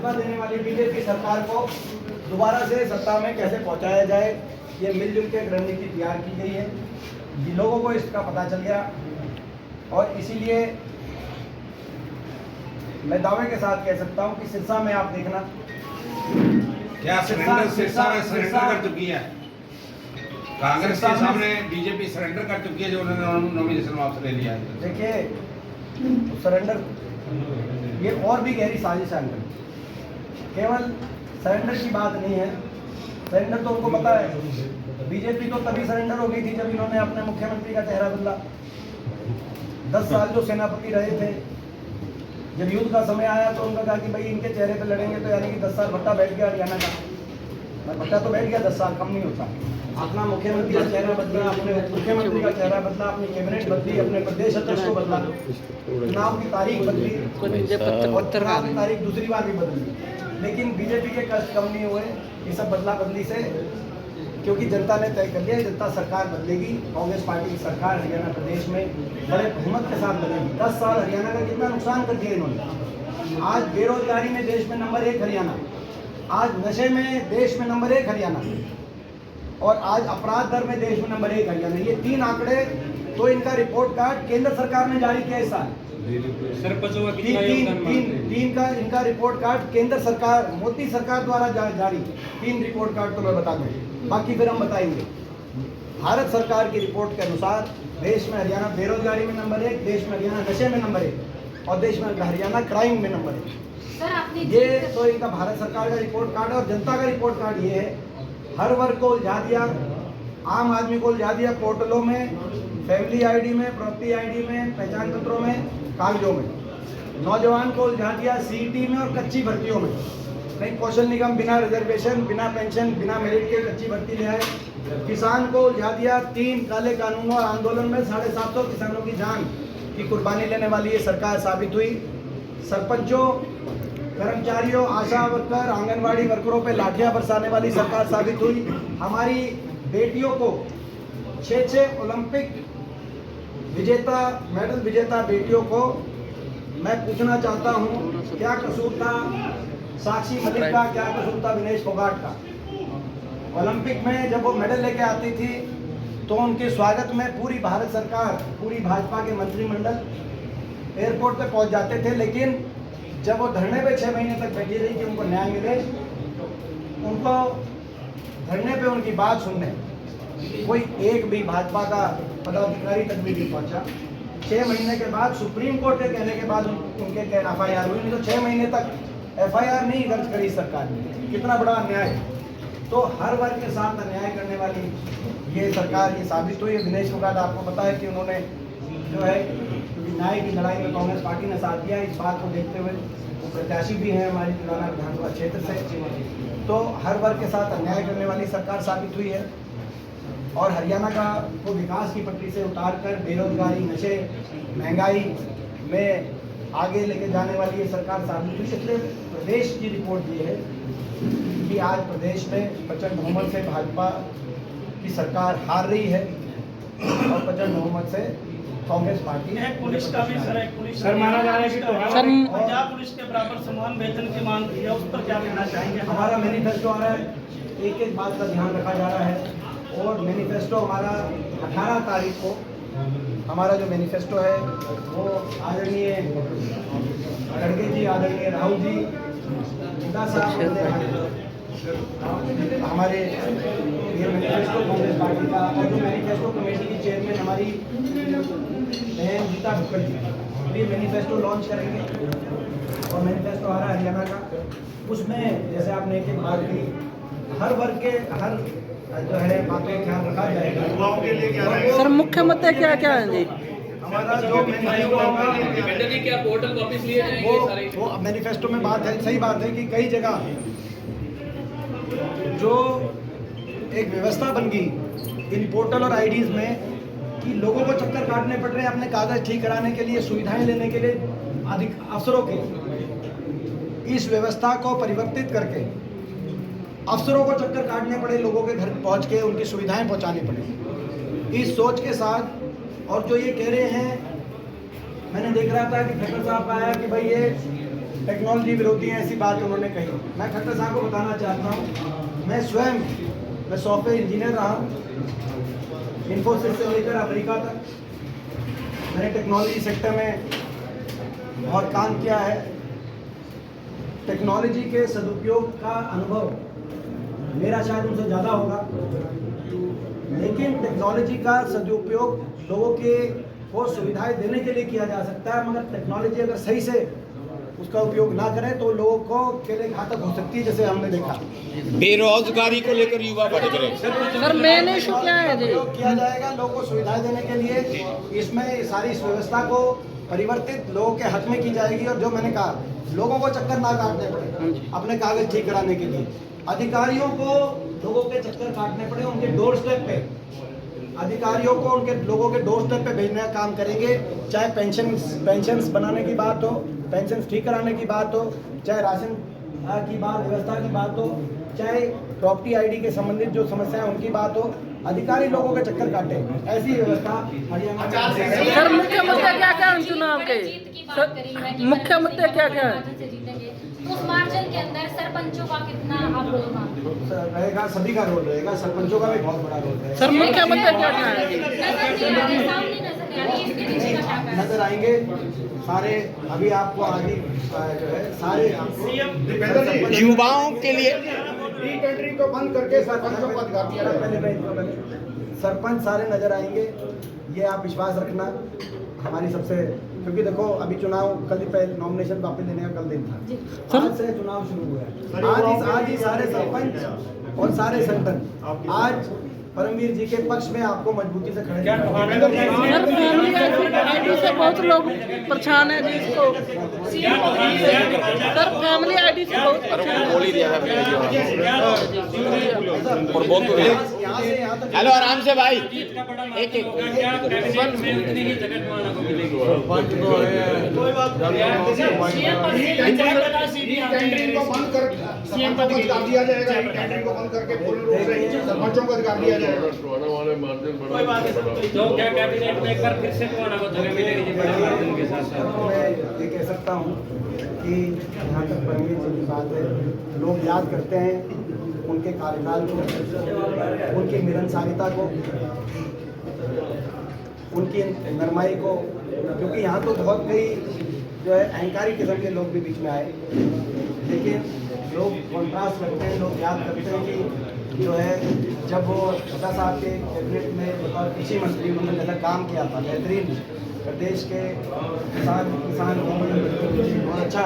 धोखा देने वाली बीजेपी सरकार को दोबारा से सत्ता में कैसे पहुंचाया जाए, ये मिलजुल के एक रणनीति तैयार की गई है। लोगों को इसका पता चल गया और इसीलिए मैं दावे के साथ कह सकता हूं कि सिरसा में आप देखना, क्या सिरसा में सरेंडर कर चुकी है कांग्रेस के सामने, बीजेपी सरेंडर कर चुकी है जो उन्होंने नॉमिनेशन वापस ले लिया है। देखिए सरेंडर ये और भी गहरी साजिश है, केवल सरेंडर की बात नहीं है। सरेंडर तो उनको पता है, बीजेपी तो तभी सरेंडर हो गई थी जब इन्होंने अपने मुख्यमंत्री का चेहरा बदला। 10 साल जो सेनापति रहे थे, जब युद्ध का समय आया तो उनका कहा कि भाई इनके चेहरे पे लड़ेंगे, तो यानी कि 10 साल भट्टा बैठ गया हरियाणा का, भट्टा तो बैठ गया, 10 साल कम नहीं होता। अपना मुख्यमंत्री का चेहरा बदला, अपने मुख्यमंत्री का चेहरा बदला, अपनी कैबिनेट बदली, अपने प्रदेश अध्यक्ष को बदला, चुनाव की तारीख बदली और चुनाव की तारीख दूसरी बार भी बदली। लेकिन बीजेपी के कष्ट कम नहीं हुए ये सब बदला बदली से, क्योंकि जनता ने तय कर लिया जनता सरकार बदलेगी। कांग्रेस पार्टी की सरकार हरियाणा प्रदेश में बड़े बहुमत के साथ बदलेगी। 10 साल हरियाणा का कितना नुकसान कर दिया इन्होंने। आज बेरोजगारी में देश में नंबर 1 हरियाणा, आज नशे में देश में नंबर 1 हरियाणा, और आज अपराध दर में देश में नंबर 1 हरियाणा। ये 3 आंकड़े तो इनका रिपोर्ट कार्ड केंद्र सरकार ने जारी किया इस साल। तीन का इनका रिपोर्ट कार्ड केंद्र सरकार, मोदी सरकार द्वारा जारी 3 रिपोर्ट कार्ड तो मैं बता दूं, बाकी फिर हम बताएंगे। भारत सरकार की रिपोर्ट के अनुसार देश में हरियाणा बेरोजगारी में नंबर 1, देश में हरियाणा नशे में नंबर 1 और देश में हरियाणा क्राइम में नंबर 1। ये तो इनका भारत सरकार का रिपोर्ट कार्ड है। और जनता का रिपोर्ट कार्ड ये है, हर वर्ग को उलझा दिया, आम आदमी को उलझा दिया पोर्टलों में, फैमिली आईडी में, प्रॉपर्टी आईडी में, पहचान पत्रों में, कागजों में। नौजवान को उलझा दिया सीईटी में और कच्ची भर्तियों में। नहीं कौशल निगम बिना रिजर्वेशन, बिना पेंशन, बिना मेरिट के कच्ची भर्ती ले आए। किसान को उलझा दिया 3 काले कानूनों और आंदोलन में 750 किसानों की जान की कुर्बानी लेने वाली ये सरकार साबित हुई। सरपंचों, कर्मचारियों, आशा वर्कर, आंगनवाड़ी वर्करों पे लाठियां बरसाने वाली सरकार साबित हुई। हमारी बेटियों को 6 ओलंपिक विजेता, मेडल विजेता बेटियों को मैं पूछना चाहता हूं, क्या कसूर था साक्षी मलिक का, क्या कसूर था विनेश फोगाट का। ओलंपिक में जब वो मेडल लेके आती थी तो उनके स्वागत में पूरी भारत सरकार, पूरी भाजपा के मंत्रिमंडल एयरपोर्ट पे पहुंच जाते थे। लेकिन जब वो धरने पे 6 महीने तक बैठी रही कि उनको न्याय मिले, उनको धरने पे उनकी बात सुनने कोई एक भी भाजपा का पदाधिकारी तक भी नहीं पहुंचा। 6 महीने के बाद सुप्रीम कोर्ट के कहने के बाद उनके FIR हुई, नहीं तो 6 महीने तक FIR नहीं दर्ज करी सरकार ने। कितना बड़ा अन्याय। तो हर वर्ग के साथ अन्याय करने वाली ये सरकार ये साबित हुई है। दिनेश फोगाट, आपको पता है कि उन्होंने जो है न्याय की लड़ाई में कांग्रेस पार्टी ने साथ दिया। इस बात को देखते हुए वो प्रत्याशी भी हैं हमारी पुराना विधानसभा क्षेत्र से। तो हर वर्ग के साथ अन्याय करने वाली सरकार साबित हुई है और हरियाणा का को विकास की पटरी से उतारकर बेरोजगारी, नशे, महंगाई में आगे लेके जाने वाली ये सरकार साबित हुई। इसलिए प्रदेश की रिपोर्ट ये है कि आज प्रदेश में प्रचंड बहुमत से भाजपा की सरकार हार रही है और प्रचंड बहुमत से कांग्रेस पार्टी पुलिस का भी सर माना जा रहा है कि पंजाब पुलिस के बराबर समान वेतन की मांग की है, उस पर क्या कहना चाहेंगे। हमारा मैनिफेस्टो आ रहा है, एक बात का ध्यान रखा जा रहा है और मैनिफेस्टो हमारा 18 तारीख को हमारा जो मैनिफेस्टो है वो आदरणीय खड़गे जी, आदरणीय राहुल जी, हुड्डा साहब, हमारे ये मैनिफेस्टो कांग्रेस पार्टी का और जो मैनिफेस्टो कमेटी की चेयरमैन हमारी बहन गीता भुक्कड़ जी, ये मैनिफेस्टो लॉन्च करेंगे। और मैनिफेस्टो आ रहा है हरियाणा का, उसमें जैसे आपने एक बात की, हर वर्ग के हर जो है बातों का ख्याल रखा जाएगा। युवाओं के लिए क्या सर मुख्य मुद्दे क्या क्या है जी? हमारा जो मैनिफेस्टो होगा क्या पोर्टल वापस लिए जाएंगे? वो मैनिफेस्टो में बात है, सही बात है कि कई जगह जो एक व्यवस्था बन गई इन पोर्टल और आईडीज में कि लोगों को चक्कर काटने पड़ रहे हैं अपने कागज ठीक कराने के लिए, सुविधाएं लेने के लिए अधिक अफसरों के। इस व्यवस्था को परिवर्तित करके अफसरों को चक्कर काटने पड़े, लोगों के घर पहुंच के उनकी सुविधाएं पहुंचानी पड़े। इस सोच के साथ और जो ये कह रहे हैं, मैंने देख रहा था कि खट्टर साहब का आया कि भाई ये टेक्नोलॉजी विरोधी हैं, ऐसी बात उन्होंने कही। मैं खट्टर साहब को बताना चाहता हूँ, मैं स्वयं सॉफ्टवेयर इंजीनियर रहा हूँ, इन्फोसिस से लेकर अमेरिका तक मैंने टेक्नोलॉजी सेक्टर में बहुत काम किया है। टेक्नोलॉजी के सदुपयोग का अनुभव मेरा शायद उनसे ज़्यादा होगा, लेकिन टेक्नोलॉजी का सदुपयोग लोगों के को सुविधाएं देने के लिए किया जा सकता है, मगर टेक्नोलॉजी अगर सही से उसका उपयोग ना करें तो लोगों को के लिए घातक हो सकती है, जैसे हमने देखा। बेरोजगारी को लेकर युवा बढ़ रहे हैं। सर मेन इशू क्या है जी? उपयोग किया जाएगा लोगों को सुविधाएं देने के लिए, इसमें सारी इस व्यवस्था को परिवर्तित लोगों के हक में की जाएगी। और जो मैंने कहा, लोगों को चक्कर ना काटने पड़े अपने कागज ठीक कराने के लिए, अधिकारियों को लोगों के चक्कर काटने पड़े, उनके डोर स्टेप पे अधिकारियों को उनके लोगों के डोर स्टेप पे भेजने का काम करेंगे। चाहे पेंशन्स बनाने की बात हो, पेंशन ठीक कराने की बात हो, चाहे राशन की बात, व्यवस्था की बात हो, चाहे प्रॉपर्टी आईडी के संबंधित जो समस्या है उनकी बात हो, अधिकारी लोगों के चक्कर काटे, ऐसी व्यवस्था हरियाणा में। सर मुख्य मुद्दे क्या क्या हैं चुनाव के? मुख्य मुद्दे क्या क्या हैं? तो उस मार्जिन के अंदर सरपंचों का कितना आप लोग मानते हैं? रहेगा, सभी का रोल रहेगा, सरपंचों का भी बहुत बड़ा रोल रहेगा। सर मुख्य मुद्दे क्या क्या हैं? नजर आएंगे सारे, अभी आपको आगे जो है सारे युवाओं के लिए री-टेंडरिंग को बंद करके सरपंचों को अधिकार दिया है। सरपंच सारे नजर आएंगे, ये आप विश्वास रखना हमारी सबसे, क्योंकि देखो अभी चुनाव कल ही पहले नॉमिनेशन वापस देने का कल दिन था, आज से चुनाव शुरू हुआ है। आज ही सारे सरपंच और सारे संगठन आज परमवीर जी के पक्ष में आपको मजबूती से खड़े सर फैमिली आईडी से बहुत लोग परेशान है जी इसको। सर फैमिली आईडी से बहुत बोल ही दिया है और बोल तो दिया। हेलो आराम से भाई, एक एक टेंडरिंग को बंद कर सरपंचों को अधिकार दिया जाएगा, टेंडरिंग को बंद करके पूर्ण रूप से सरपंचों को अधिकार दिया जाएगा। कोई बात नहीं। तो क्या कैबिनेट में एक बार फिर से टोहाना को जगह मिलेगी बड़े मार्जिन के साथ साथ? मैं ये कह सकता हूँ कि यहाँ तक परमवीर जी की बात है, लोग याद करते हैं उनके कार्यकाल को, उनकी मिलनसारिता को, उनकी नरमाई को, क्योंकि यहाँ तो बहुत कई जो है अहंकारी किस्म के लोग भी बीच में आए, लेकिन लोग कॉन्ट्रास्ट करते हैं, लोग याद करते हैं कि जो है जब वो सत्ता साहब के कैबिनेट में बतौर कृषि मंत्री उन्होंने जैसा काम किया था बेहतरीन, प्रदेश के किसान बहुत अच्छा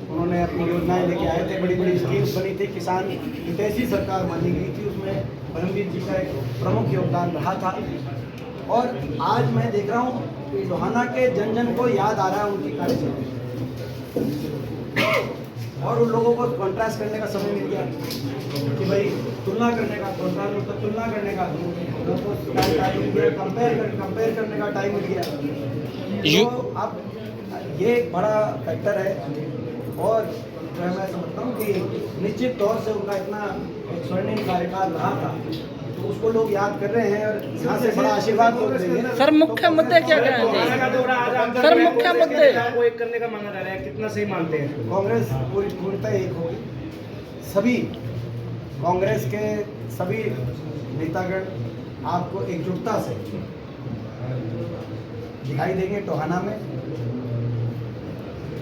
उन्होंने अपनी योजनाएं लेके आए थे, बड़ी बड़ी स्कीम्स बनी थी, किसान हितैषी सरकार मानी गई थी, उसमें परमवीर जी का एक प्रमुख योगदान रहा था। और आज मैं देख रहा हूँ टोहाना के जन जन को याद आ रहा है उनकी कार्यशैली, और उन लोगों को कॉन्ट्रास्ट करने का समय मिल गया कि भाई तुलना करने का, तुलना करने का कंपेयर करने का टाइम मिल गया। तो अब ये एक बड़ा फैक्टर है, और जो है मैं समझता हूँ कि निश्चित तौर से उनका इतना एक स्वर्णिम कार्यकाल रहा था, तो उसको लोग याद कर रहे हैं और यहाँ से बड़ा आशीर्वाद हो रही है। सर मुख्य मुद्दे क्या क्या हैं? सर मुख्य मुद्दे को एक करने का माना जा रहा है, कितना सही मानते हैं? कांग्रेस पूर्णतः एक होगी, सभी कांग्रेस के सभी नेतागण आपको एकजुटता से दिखाई देंगे टोहाना में,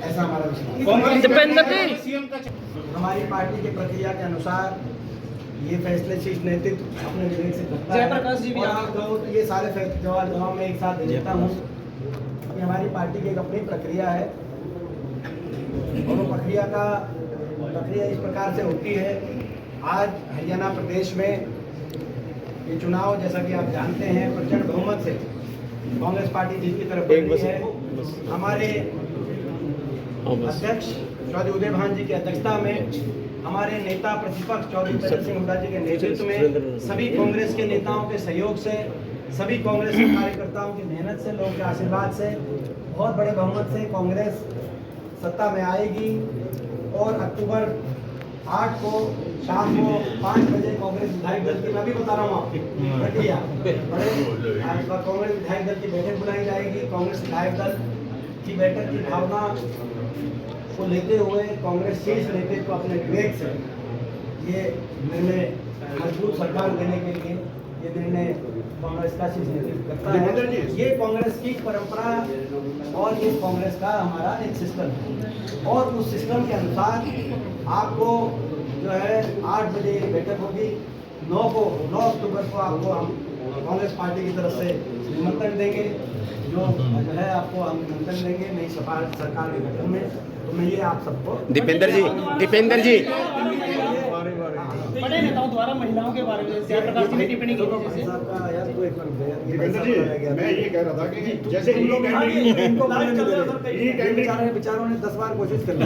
ऐसा हमारा विश्वास। दीपेंद्र जी, हमारी पार्टी की प्रक्रिया के अनुसार ये फैसले शीर्ष नेतृत्व अपने विवेक से करता है। जयप्रकाश जी भी आप कहो तो ये सारे जवाब मैं एक साथ दे देता हूँ कि हमारी पार्टी की एक अपनी प्रक्रिया है, और वो प्रक्रिया इस प्रकार से होती है। आज हरियाणा प्रदेश में ये चुनाव, जैसा कि आप जानते हैं, प्रचंड बहुमत से कांग्रेस पार्टी जीत की तरफ बढ़ रही है। हमारे अध्यक्ष चौधरी उदय भान जी की अध्यक्षता में, हमारे नेता प्रतिपक्ष चौधरी प्रताप सिंह हुड्डा जी के नेतृत्व में, सभी कांग्रेस के नेताओं के सहयोग से, सभी कांग्रेस के कार्यकर्ताओं की मेहनत से, लोगों के आशीर्वाद से बहुत बड़े बहुमत से कांग्रेस सत्ता में आएगी। और अक्टूबर 8 को शाम को 5 बजे कांग्रेस विधायक दल की, मैं भी बता रहा हूँ आपकी प्रक्रिया, कांग्रेस विधायक दल की बैठक बुलाई जाएगी। कांग्रेस विधायक दल की बैठक की भावना को लेते हुए कांग्रेस शीर्ष नेतृत्व को अपने विवेक से ये निर्णय मजबूत सरकार देने के लिए ये निर्णय कांग्रेस का शीर्ष नेतृत्व करता है। ये कांग्रेस की परंपरा और ये कांग्रेस का हमारा एक सिस्टम है और उस सिस्टम के अनुसार आपको जो है 8 बजे बैठक होगी। 9 अक्टूबर को आपको हम कांग्रेस पार्टी की तरफ से निमंत्रण देंगे, जो है आपको हम निमंत्रण देंगे नई सरकार के गठन में। तो मैं ये आप सबको दीपेंद्र जी बड़े नेताओं द्वारा महिलाओं के बारे में जयप्रकाश जी ने टिप्पणी की जैसे दीपेंद्र जी, मैं ये कह रहा था कि जैसे विचारों ने 10 बार कोशिश कर ली।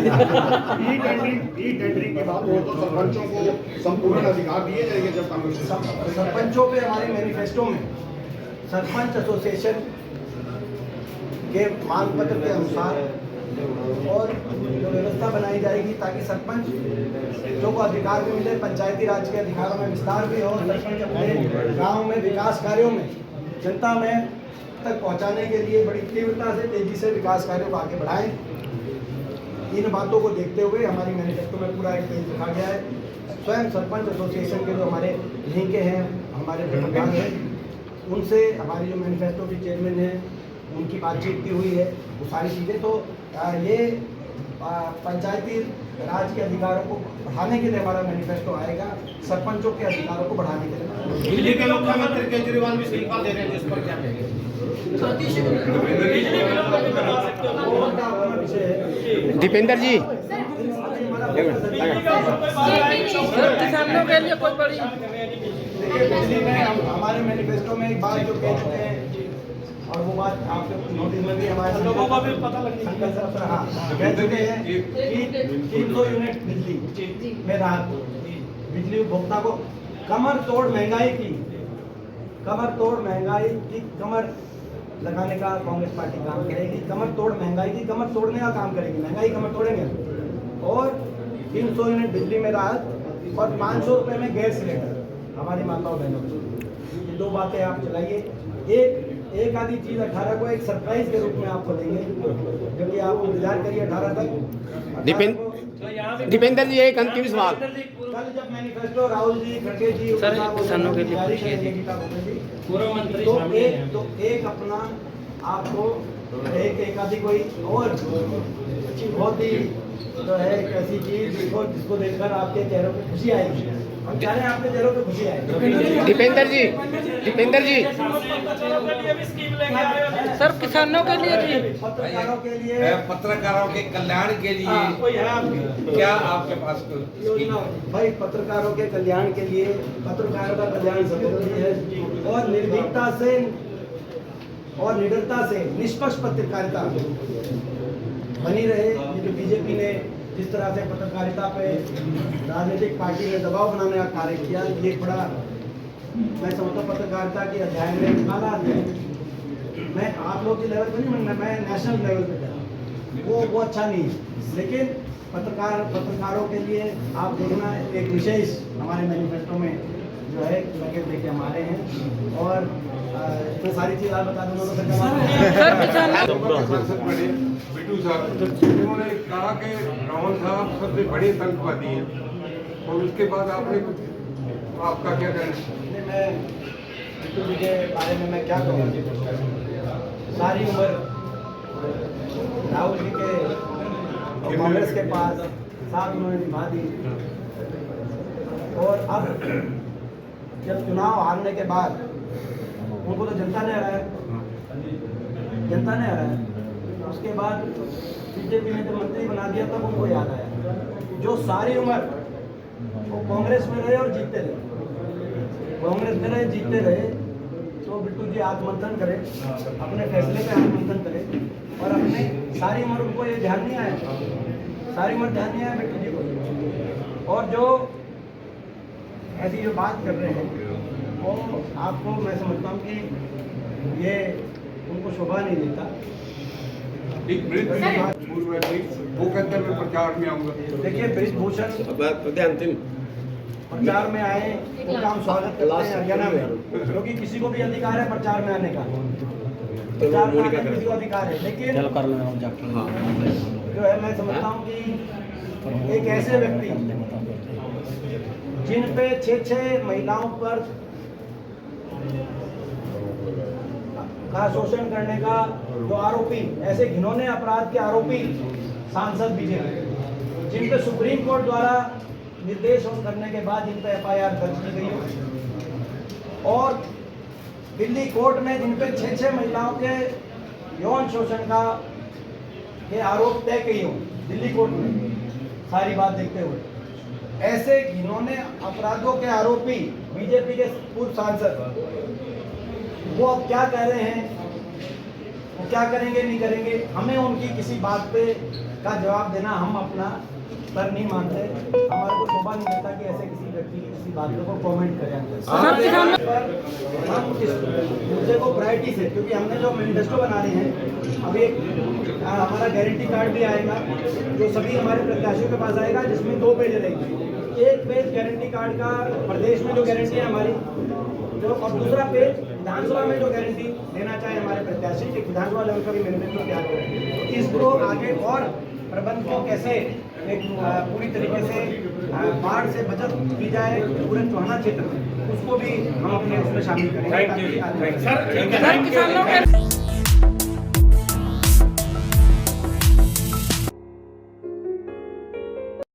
ई टेंडरिंग के बाद वो तो सरपंचों को संपूर्ण अधिकार दिए जाएंगे जब कांग्रेस सरपंचों पे हमारे मैनिफेस्टो में सरपंच एसोसिएशन के मांग पत्र के अनुसार और जो व्यवस्था बनाई जाएगी ताकि सरपंच जो को अधिकार भी मिले, पंचायती राज के अधिकारों में विस्तार भी हो, सरपंच अपने गाँव में विकास कार्यों में जनता में तक पहुंचाने के लिए बड़ी तीव्रता से तेजी से विकास कार्यों को आगे बढ़ाएं। इन बातों को देखते हुए हमारी मैनिफेस्टो में पूरा एक पेज लिखा गया है। स्वयं सरपंच एसोसिएशन के जो हमारे लिंक हैं, हमारे जो प्रधान हैं, उनसे हमारी जो मैनिफेस्टो की चेयरमैन है उनकी बातचीत की हुई है। वो सारी चीज़ें तो ये पंचायती राज के अधिकारों को बढ़ाने के लिए हमारा मैनिफेस्टो आएगा, सरपंचों के अधिकारों को बढ़ाने के लिए। दिल्ली के मुख्यमंत्री केजरीवाल भी इस्तीफा दे रहे हैं, जिस पर क्या कहेंगे? दीपेंद्र जी किसानों के लिए कोई बड़ी दिल्ली में हमारे मैनिफेस्टो में एक बात जो कह चुके हैं और वो बात आपके नोटिस में भी हमारे लोगों को भी पता लगनी चाहिए। कह चुके हैं कि 300 यूनिट बिजली में राहत, बिजली उपभोक्ता को कमर तोड़ महंगाई की कमर लगाने का कांग्रेस पार्टी काम करेगी। कमर तोड़ महंगाई की कमर तोड़ने का काम करेगी, महंगाई कमर तोड़ेंगे। और 300 यूनिट बिजली में राहत और 500 रुपये में गैस सिलेंडर हमारी माताओं बहनों को। ये 2 बातें आप चलाइए। एक आधी चीज 18 को एक सरप्राइज के रूप में आपको देंगे, क्योंकि आप इंतजार करिए 18 तक। दीपेंद्र जी एक अंतिम सवाल। कल जब मैनिफेस्टो राहुल जी, खड़गे जी, सर, किसानों के लिए जारी करेंगे गीता गोविंद जी, तो एक अपना आपको एक आधी कोई और बहुत ही जो है एक ऐसी चीज जिसको देखकर आपके चेहरों पे खुशी आएगी। हम चाह रहे हैं आपके चेहरों पे खुशी आए। दीपेंद्र जी सर किसानों के लिए जी, पत्रकारों के कल्याण के लिए कोई है आपकी क्या आपके पास योजना? भाई पत्रकारों के कल्याण के लिए, पत्रकारों का कल्याण जरूरी है और निर्भीकता से और निडरता से निष्पक्ष पत्रकारिता बनी रहे। ये जो बीजेपी ने जिस तरह से पत्रकारिता पे राजनीतिक पार्टी ने दबाव बनाने का कार्य किया, ये बड़ा मैं समझता हूँ पत्रकारिता के अध्याय में काला अध्याय। मैं आप लोग के लेवल पर नहीं मानना, मैं नेशनल लेवल पे कर रहा हूँ, वो अच्छा नहीं है। लेकिन पत्रकारों के लिए आप देखना एक विशेष हमारे मैनिफेस्टो में जो है लगे देखे हमारे हैं। और इतनी सारी चीज़ आप बता दूँगा बिट्टू साहब, उन्होंने कहा कि रावण साहब सबसे बड़े आतंकवादी हैं और उसके बाद आपका क्या कहना है? मैं बिट्टू जी के बारे में मैं क्या कहूँगा, सारी उम्र राहुल जी के और कांग्रेस के पास साथ उन्होंने निभा दी और अब जब चुनाव हारने के बाद उनको तो जनता ने हराया, उसके बाद बीजेपी ने जब मंत्री बना दिया तब उनको याद आया। जो सारी उम्र वो कांग्रेस में रहे और जीतते रहे, तो बिट्टू जी आत्ममंथन करें, अपने फैसले पे आत्ममंथन करें। और अपने सारी उम्र उनको ये ध्यान नहीं आया, बिट्टू जी को। और जो ऐसी जो बात कर रहे हैं वो आपको मैं समझता हूँ कि ये उनको शोभा नहीं देता। एक वो कहते मैं प्रचार में आऊँगा। देखिए ब्रिजभूषण प्रचार में आए, उनका हम स्वागत करते हैं हरियाणा में, क्योंकि किसी को भी अधिकार है प्रचार में आने का, प्रचार में आने का किसी को अधिकार है। लेकिन जो है मैं समझता हूँ कि एक ऐसे व्यक्ति जिन पे 6 महिलाओं पर का शोषण करने का जो आरोपी, ऐसे घिनौने अपराध के आरोपी सांसद बीजेपी, जिन पे सुप्रीम कोर्ट द्वारा निर्देश करने के बाद जिन पे FIR दर्ज की गई हो, और दिल्ली कोर्ट में जिन पे 6 महिलाओं के यौन शोषण का के आरोप तय किए हो दिल्ली कोर्ट में, सारी बात देखते हुए, ऐसे घिनौने अपराधों के आरोपी बीजेपी के पूर्व सांसद वो अब क्या कह रहे हैं, वो क्या करेंगे नहीं करेंगे, हमें उनकी किसी बात पे का जवाब देना हम अपना पर नहीं मानते। हमारे को शोभा नहीं देता कि ऐसे किसी व्यक्ति की किसी बात को कमेंट करें। पर हम इस मुद्दे को प्रायोरिटी से, क्योंकि हमने जो मैनिफेस्टो बना रहे हैं, अभी एक हमारा गारंटी कार्ड भी आएगा जो सभी हमारे प्रत्याशियों के पास आएगा, जिसमें 2 पेज रहेंगे। एक पेज गारंटी कार्ड का प्रदेश में जो गारंटी है हमारी, जो, और दूसरा पेज विधानसभा में जो गारंटी देना चाहे हमारे प्रत्याशी, एक विधानसभा लेवल का भी मैनिफेस्टो तैयार करें। तो इसको आगे और प्रबंध को कैसे एक पूरी तरीके से बाढ़ से बचत की जाए पूरे चौहाना क्षेत्र में, उसको भी हम अपने उसमें शामिल करेंगे। सर किसानों के